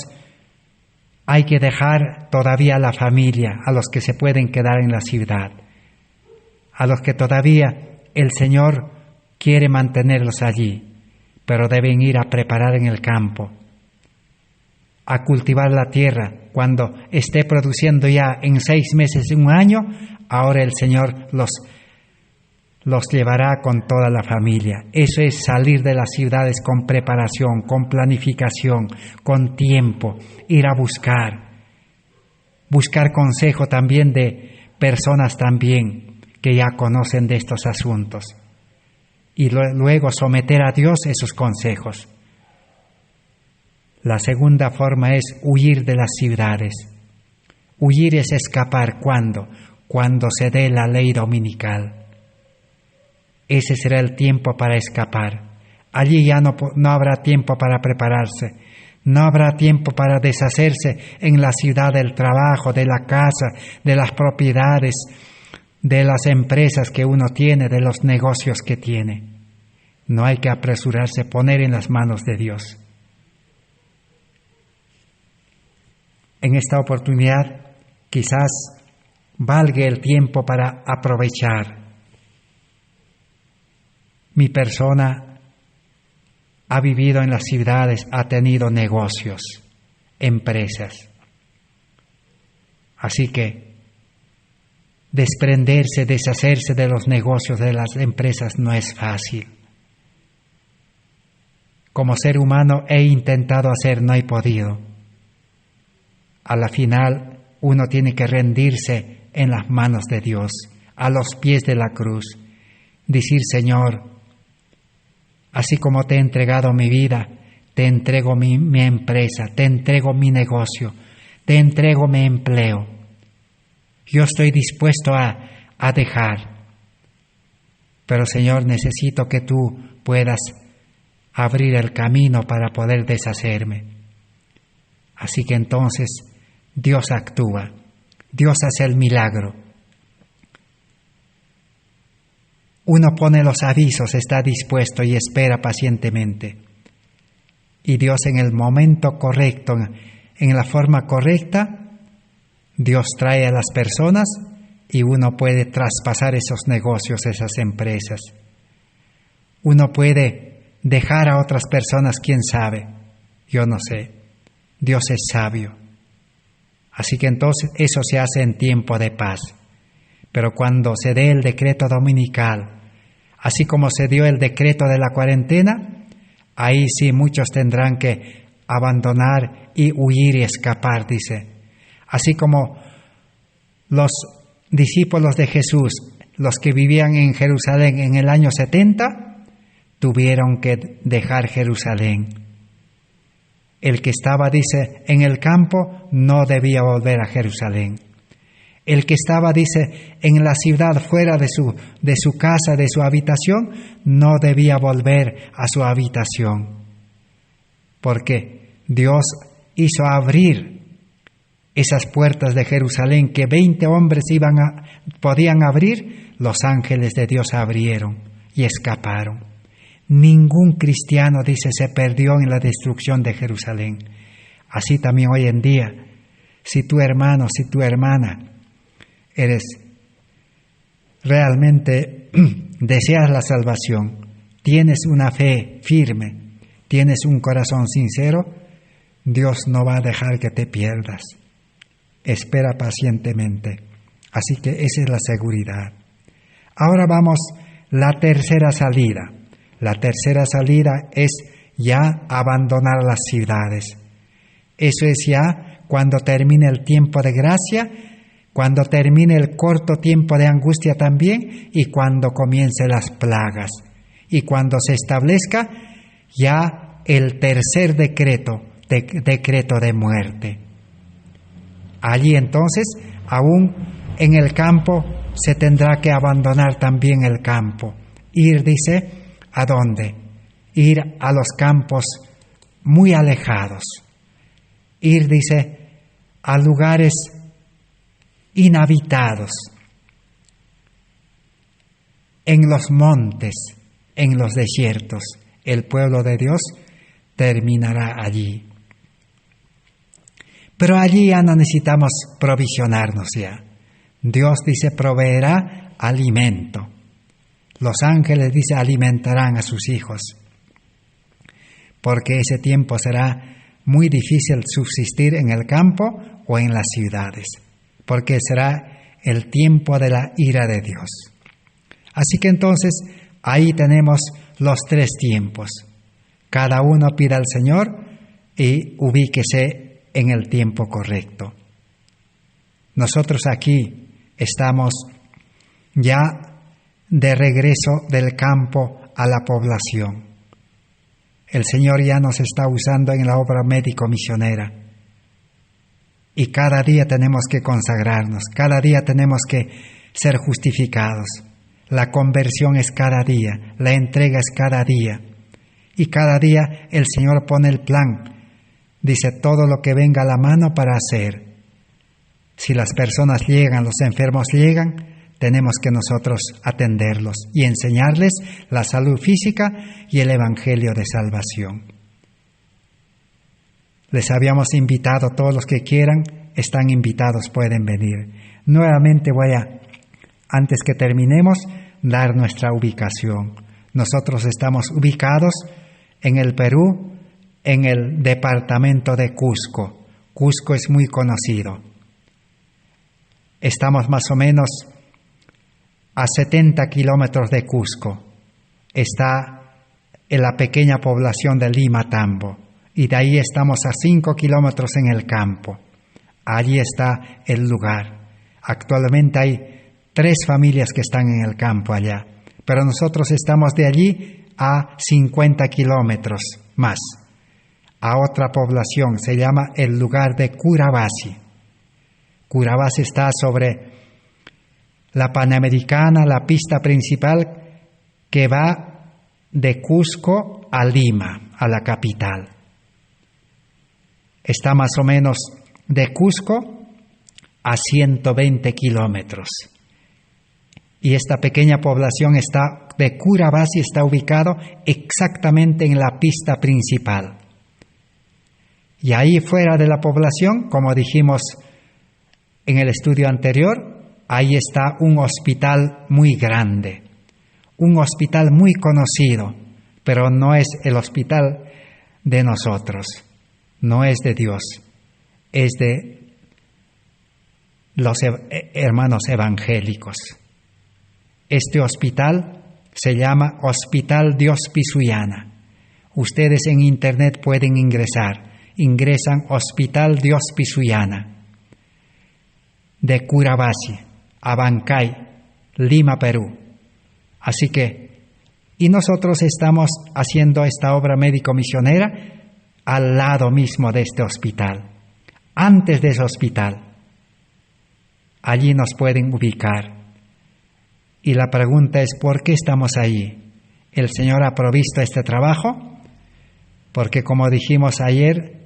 hay que dejar todavía a la familia, a los que se pueden quedar en la ciudad, a los que todavía el Señor quiere mantenerlos allí, pero deben ir a preparar en el campo, a cultivar la tierra. Cuando esté produciendo ya en 6 meses, 1 año, ahora el Señor los llevará con toda la familia. Eso es salir de las ciudades con preparación, con planificación, con tiempo, ir a buscar consejo también de personas también que ya conocen de estos asuntos. Y luego someter a Dios esos consejos. La segunda forma es huir de las ciudades. Huir es escapar. ¿Cuándo? Cuando se dé la ley dominical. Ese será el tiempo para escapar. Allí ya no habrá tiempo para prepararse. No habrá tiempo para deshacerse en la ciudad del trabajo, de la casa, de las propiedades, de las empresas que uno tiene, de los negocios que tiene. No hay que apresurarse, poner en las manos de Dios. En esta oportunidad quizás valga el tiempo para aprovechar. Mi persona ha vivido en las ciudades, ha tenido negocios, empresas. Así que desprenderse, deshacerse de los negocios, de las empresas no es fácil. Como ser humano he intentado hacer, no he podido. A la final uno tiene que rendirse en las manos de Dios, a los pies de la cruz. Decir: Señor, así como te he entregado mi vida, te entrego mi empresa, te entrego mi negocio, te entrego mi empleo. Yo estoy dispuesto a dejar. Pero Señor, necesito que tú puedas abrir el camino para poder deshacerme. Así que entonces Dios actúa, Dios hace el milagro. Uno pone los avisos, está dispuesto y espera pacientemente. Y Dios en el momento correcto, en la forma correcta, Dios trae a las personas y uno puede traspasar esos negocios, esas empresas. Uno puede dejar a otras personas, quién sabe, yo no sé. Dios es sabio. Así que entonces eso se hace en tiempo de paz. Pero cuando se dé el decreto dominical, así como se dio el decreto de la cuarentena, ahí sí muchos tendrán que abandonar y huir y escapar, dice. Así como los discípulos de Jesús, los que vivían en Jerusalén en el año 70, tuvieron que dejar Jerusalén. El que estaba, dice, en el campo no debía volver a Jerusalén. El que estaba, dice, en la ciudad fuera de su casa, de su habitación, no debía volver a su habitación. Porque Dios hizo abrir esas puertas de Jerusalén que 20 hombres podían abrir, los ángeles de Dios abrieron y escaparon. Ningún cristiano, dice, se perdió en la destrucción de Jerusalén. Así también hoy en día, si tu hermano, si tu hermana, eres realmente deseas la salvación, tienes una fe firme, tienes un corazón sincero, Dios no va a dejar que te pierdas. Espera pacientemente. Así que esa es la seguridad. Ahora vamos la tercera salida. La tercera salida es ya abandonar las ciudades. Eso es ya cuando termine el tiempo de gracia, cuando termine el corto tiempo de angustia también, y cuando comiencen las plagas, y cuando se establezca ya el tercer decreto de muerte. Allí entonces, aún en el campo, se tendrá que abandonar también el campo. Ir, dice, ¿a dónde? Ir a los campos muy alejados. Ir, dice, a lugares inhabitados, en los montes, en los desiertos. El pueblo de Dios terminará allí. Pero allí ya no necesitamos provisionarnos ya. Dios, dice, proveerá alimento. Los ángeles, dice, alimentarán a sus hijos. Porque ese tiempo será muy difícil subsistir en el campo o en las ciudades. Porque será el tiempo de la ira de Dios. Así que entonces, ahí tenemos los tres tiempos. Cada uno pida al Señor y ubíquese en el tiempo correcto. Nosotros aquí estamos ya de regreso del campo a la población. El Señor ya nos está usando en la obra médico-misionera. Y cada día tenemos que consagrarnos, cada día tenemos que ser justificados. La conversión es cada día, la entrega es cada día. Y cada día el Señor pone el plan. Dice, todo lo que venga a la mano para hacer. Si las personas llegan, los enfermos llegan, tenemos que nosotros atenderlos y enseñarles la salud física y el evangelio de salvación. Les habíamos invitado, todos los que quieran, están invitados, pueden venir. Nuevamente voy a, antes que terminemos, dar nuestra ubicación. Nosotros estamos ubicados en el Perú, en el departamento de Cusco. Cusco es muy conocido. Estamos más o menos a 70 kilómetros de Cusco. Está en la pequeña población de Lima Tambo. Y de ahí estamos a 5 kilómetros en el campo. Allí está el lugar. Actualmente hay 3 familias que están en el campo allá. Pero nosotros estamos de allí a 50 kilómetros más. A otra población, se llama el lugar de Curabasi. Curabasi está sobre la Panamericana, la pista principal que va de Cusco a Lima, a la capital. Está más o menos de Cusco a 120 kilómetros. Y esta pequeña población de Curabasi está ubicado exactamente en la pista principal. Y ahí fuera de la población, como dijimos en el estudio anterior, ahí está un hospital muy grande, un hospital muy conocido, pero no es el hospital de nosotros, no es de Dios, es de los hermanos evangélicos. Este hospital se llama Hospital Dios Pisuyana. Ustedes en internet pueden ingresan Hospital Dios Pisuyana, de Curabasi, Abancay, Lima, Perú. Así que, y nosotros estamos haciendo esta obra médico-misionera al lado mismo de este hospital, antes de ese hospital. Allí nos pueden ubicar. Y la pregunta es, ¿por qué estamos allí? ¿El Señor ha provisto este trabajo? Porque como dijimos ayer,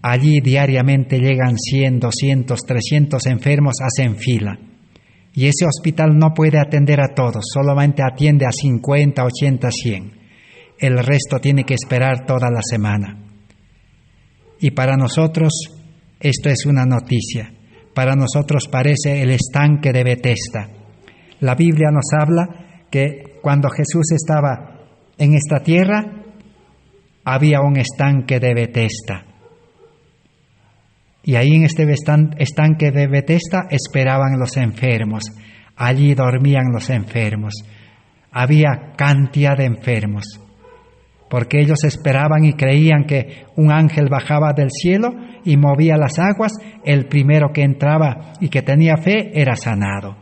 allí diariamente llegan 100, 200, 300 enfermos, hacen fila. Y ese hospital no puede atender a todos, solamente atiende a 50, 80, 100. El resto tiene que esperar toda la semana. Y para nosotros esto es una noticia. Para nosotros parece el estanque de Betesda. La Biblia nos habla que cuando Jesús estaba en esta tierra, había un estanque de Betesda. Y ahí en este estanque de Betesda esperaban los enfermos. Allí dormían los enfermos. Había cantidad de enfermos, porque ellos esperaban y creían que un ángel bajaba del cielo y movía las aguas. El primero que entraba y que tenía fe era sanado.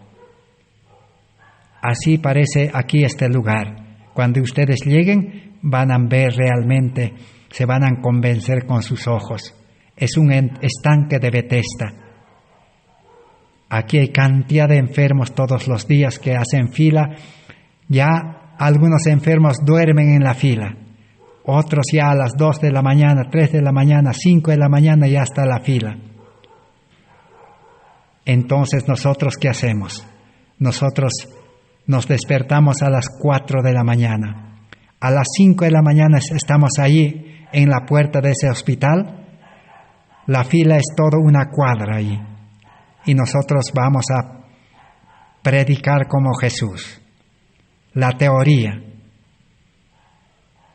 Así parece aquí este lugar. Cuando ustedes lleguen, van a ver realmente, se van a convencer con sus ojos. Es un estanque de Betesda. Aquí hay cantidad de enfermos todos los días que hacen fila. Ya algunos enfermos duermen en la fila. Otros ya a las 2 de la mañana, 3 de la mañana, 5 de la mañana ya está la fila. Entonces, ¿nosotros qué hacemos? Nosotros nos despertamos a las 4 de la mañana. A las 5 de la mañana estamos allí en la puerta de ese hospital. La fila es toda una cuadra allí. Y nosotros vamos a predicar como Jesús. La teoría.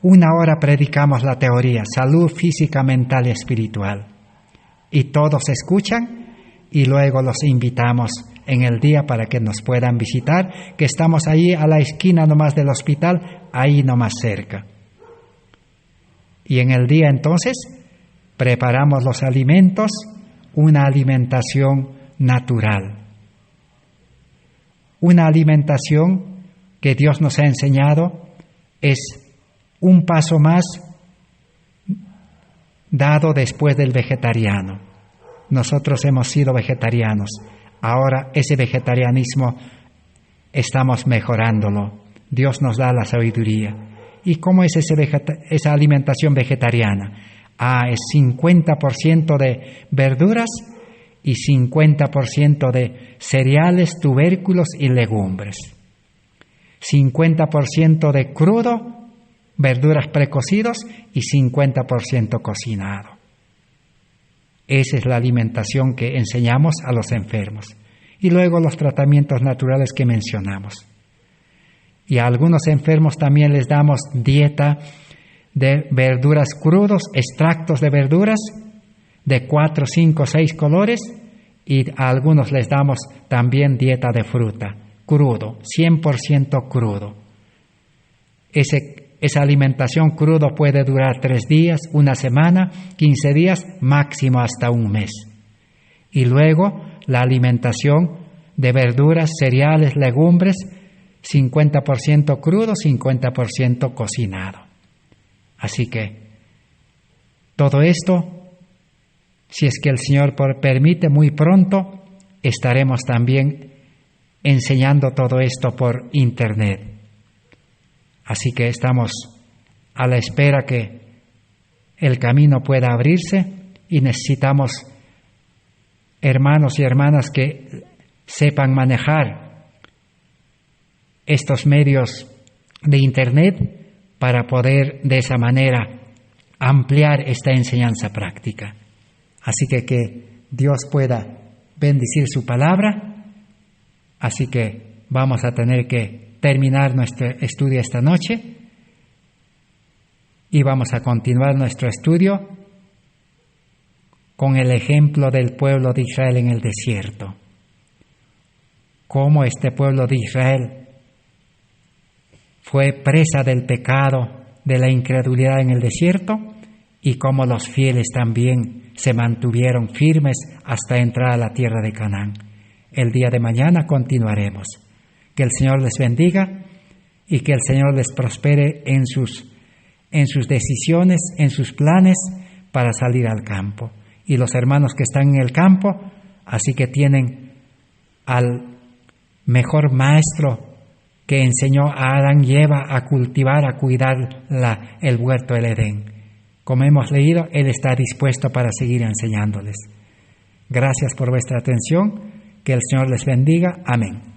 1 hora predicamos la teoría, salud física, mental y espiritual. Y todos escuchan y luego los invitamos en el día para que nos puedan visitar, que estamos ahí a la esquina nomás del hospital, ahí nomás cerca. Y en el día entonces preparamos los alimentos, una alimentación natural. Una alimentación que Dios nos ha enseñado es un paso más dado después del vegetariano. Nosotros hemos sido vegetarianos. Ahora ese vegetarianismo estamos mejorándolo. Dios nos da la sabiduría. ¿Y cómo es esa alimentación vegetariana? Es 50% de verduras y 50% de cereales, tubérculos y legumbres. 50% de crudo, verduras precocidos y 50% cocinado. Esa es la alimentación que enseñamos a los enfermos. Y luego los tratamientos naturales que mencionamos. Y a algunos enfermos también les damos dieta de verduras crudos, extractos de verduras de 4, 5, 6 colores, y a algunos les damos también dieta de fruta, crudo, 100% crudo. Esa alimentación crudo puede durar 3 días, 1 semana, 15 días, máximo hasta 1 mes. Y luego la alimentación de verduras, cereales, legumbres, 50% crudo, 50% cocinado. Así que todo esto, si es que el Señor permite, muy pronto estaremos también enseñando todo esto por internet. Así que estamos a la espera que el camino pueda abrirse y necesitamos hermanos y hermanas que sepan manejar estos medios de internet para poder de esa manera ampliar esta enseñanza práctica. Así que Dios pueda bendecir su palabra. Así que vamos a tener que terminar nuestro estudio esta noche y vamos a continuar nuestro estudio con el ejemplo del pueblo de Israel en el desierto. Cómo este pueblo de Israel fue presa del pecado, de la incredulidad en el desierto, y cómo los fieles también se mantuvieron firmes hasta entrar a la tierra de Canaán. El día de mañana continuaremos. Que el Señor les bendiga y que el Señor les prospere en sus decisiones, en sus planes para salir al campo. Y los hermanos que están en el campo, así que tienen al mejor maestro que enseñó a Adán y Eva a cultivar, a cuidar el huerto del Edén. Como hemos leído, Él está dispuesto para seguir enseñándoles. Gracias por vuestra atención. Que el Señor les bendiga. Amén.